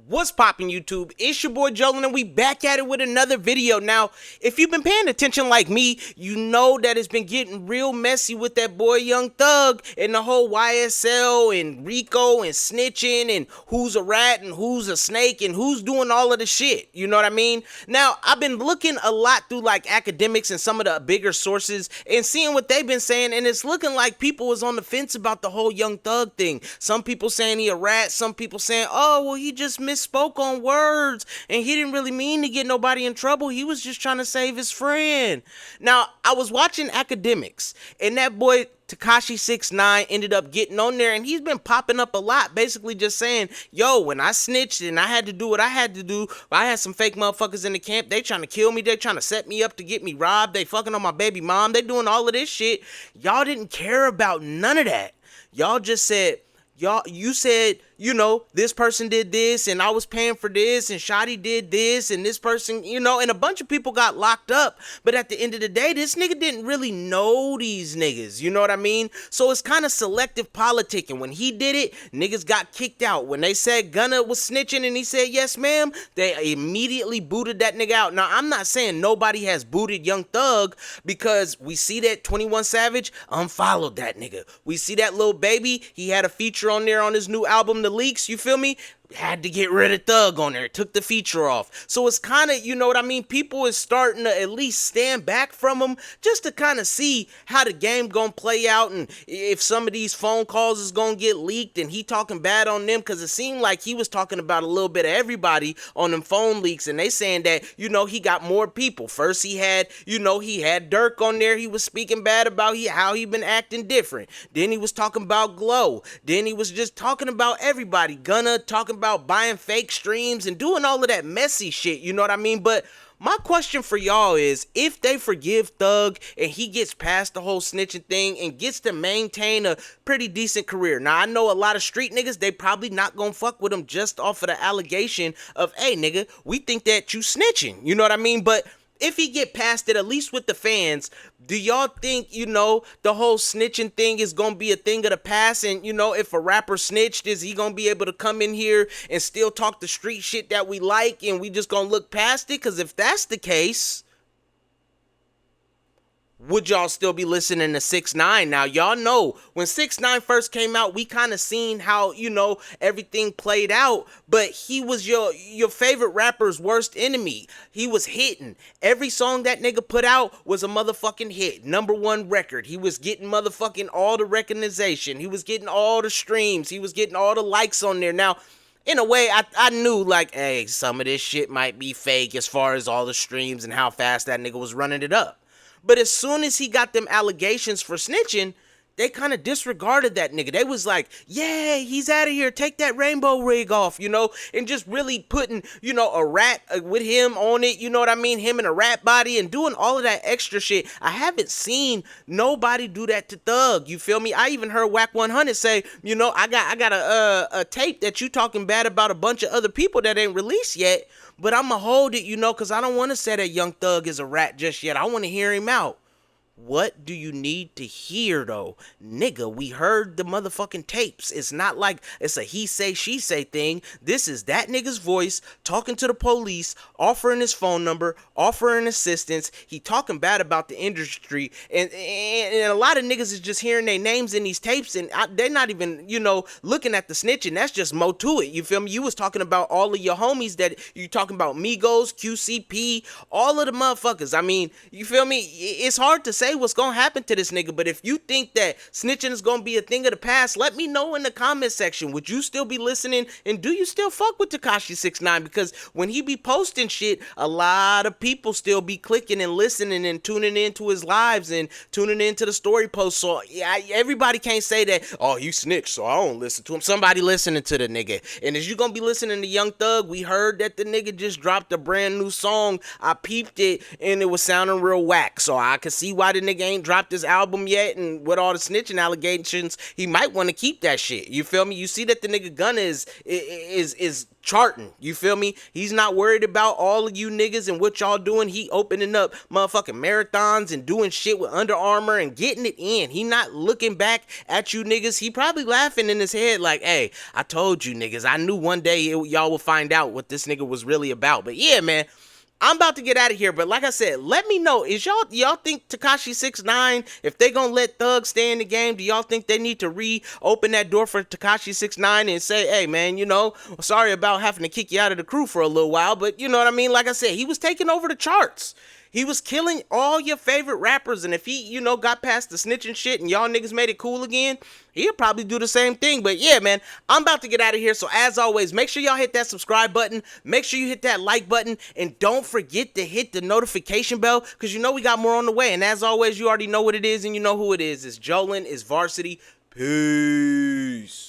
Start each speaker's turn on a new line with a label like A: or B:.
A: What's poppin' YouTube? It's your boy Jolin and we back at it with another video. Now, if you've been paying attention like me, you know that it's been getting real messy with that boy Young Thug and the whole YSL and Rico and snitching and who's a rat and who's a snake and who's doing all of the shit. You know what I mean? Now, I've been looking a lot through like academics and some of the bigger sources and seeing what they've been saying, and it's looking like people was on the fence about the whole Young Thug thing. Some people saying he a rat, some people saying, oh, well, he just misspoke on words and he didn't really mean to get nobody in trouble. He was just trying to save his friend. Now, I was watching academics and that boy Tekashi 6ix9ine ended up getting on there and he's been popping up a lot, basically just saying, yo, when I snitched and I had to do what I had to do, I had some fake motherfuckers in the camp, they trying to kill me, they trying to set me up to get me robbed, they fucking on my baby mom, they doing all of this shit. Y'all didn't care about none of that. Y'all just said, you said, you know, this person did this and I was paying for this and Shotty did this and this person, you know, and a bunch of people got locked up. But at the end of the day, this nigga didn't really know these niggas. You know what I mean? So it's kind of selective politicking. When he did it, niggas got kicked out. When they said Gunna was snitching and he said, yes, ma'am, they immediately booted that nigga out. Now, I'm not saying nobody has booted Young Thug because we see that 21 Savage unfollowed that nigga. We see that Lil Baby, he had a feature on there on his new album, The Leaks, you feel me? Had to get rid of Thug on there, took the feature off. So it's kind of, you know what I mean, people is starting to at least stand back from him just to kind of see how the game gonna play out and if some of these phone calls is gonna get leaked and he talking bad on them, because it seemed like he was talking about a little bit of everybody on them phone leaks, and they saying that, you know, he got more people. First he had, you know, he had Dirk on there, he was speaking bad about how he been acting different. Then he was talking about Glow. Then he was just talking about everybody. Gunna talking about buying fake streams and doing all of that messy shit, you know what I mean? But my question for y'all is, if they forgive Thug and he gets past the whole snitching thing and gets to maintain a pretty decent career. Now, I know a lot of street niggas, they probably not gonna fuck with him just off of the allegation of, hey, nigga, we think that you snitching, you know what I mean? But if he get past it, at least with the fans, do y'all think, you know, the whole snitching thing is going to be a thing of the past? And, you know, if a rapper snitched, is he going to be able to come in here and still talk the street shit that we like and we just going to look past it? Because if that's the case, would y'all still be listening to 6ix9ine? Now, y'all know when 6ix9ine first came out, we kind of seen how, you know, everything played out, but he was your favorite rapper's worst enemy. He was hitting. Every song that nigga put out was a motherfucking hit. #1 record. He was getting motherfucking all the recognition. He was getting all the streams. He was getting all the likes on there. Now, in a way, I knew, like, hey, some of this shit might be fake as far as all the streams and how fast that nigga was running it up. But as soon as he got them allegations for snitching, they kind of disregarded that nigga. They was like, yeah, he's out of here. Take that rainbow rig off, you know, and just really putting, you know, a rat with him on it, you know what I mean? Him in a rat body and doing all of that extra shit. I haven't seen nobody do that to Thug, you feel me? I even heard Whack 100 say, you know, I got a tape that you talking bad about a bunch of other people that ain't released yet, but I'ma hold it, you know, because I don't want to say that Young Thug is a rat just yet. I want to hear him out. What do you need to hear, though? Nigga, we heard the motherfucking tapes. It's not like it's a he say, she say thing. This is that nigga's voice talking to the police, offering his phone number, offering assistance. He talking bad about the industry. And a lot of niggas is just hearing their names in these tapes, and they're not even, you know, looking at the snitching. That's just more to it. You feel me? You was talking about all of your homies that you talking about, Migos, QCP, all of the motherfuckers. I mean, you feel me? It's hard to say what's gonna happen to this nigga, but if you think that snitching is gonna be a thing of the past, let me know in the comment section. Would you still be listening, and do you still fuck with Tekashi 6ix9ine? Because when he be posting shit, a lot of people still be clicking and listening and tuning into his lives and tuning into the story posts. So yeah, everybody can't say that, oh, you snitched, so I don't listen to him. Somebody listening to the nigga. And as you gonna be listening to Young Thug, we heard that the nigga just dropped a brand new song. I peeped it and it was sounding real whack, so I could see why the nigga ain't dropped his album yet, and with all the snitching allegations, he might want to keep that shit. You feel me? You see that the nigga Gunna is charting. You feel me? He's not worried about all of you niggas and what y'all doing. He opening up motherfucking marathons and doing shit with Under Armour and getting it in. He not looking back at you niggas. He probably laughing in his head like, hey, I told you niggas. I knew one day y'all will find out what this nigga was really about. But yeah, man, I'm about to get out of here, but like I said, let me know, is y'all think Tekashi 6ix9ine, if they gonna let Thug stay in the game, do y'all think they need to reopen that door for Tekashi 6ix9ine and say, hey man, you know, sorry about having to kick you out of the crew for a little while, but you know what I mean? Like I said, he was taking over the charts. He was killing all your favorite rappers, and if he, you know, got past the snitching shit and y'all niggas made it cool again, he'll probably do the same thing. But yeah, man, I'm about to get out of here. So as always, make sure y'all hit that subscribe button. Make sure you hit that like button, and don't forget to hit the notification bell, because you know we got more on the way. And as always, you already know what it is, and you know who it is. It's Jolin, it's Varsity. Peace.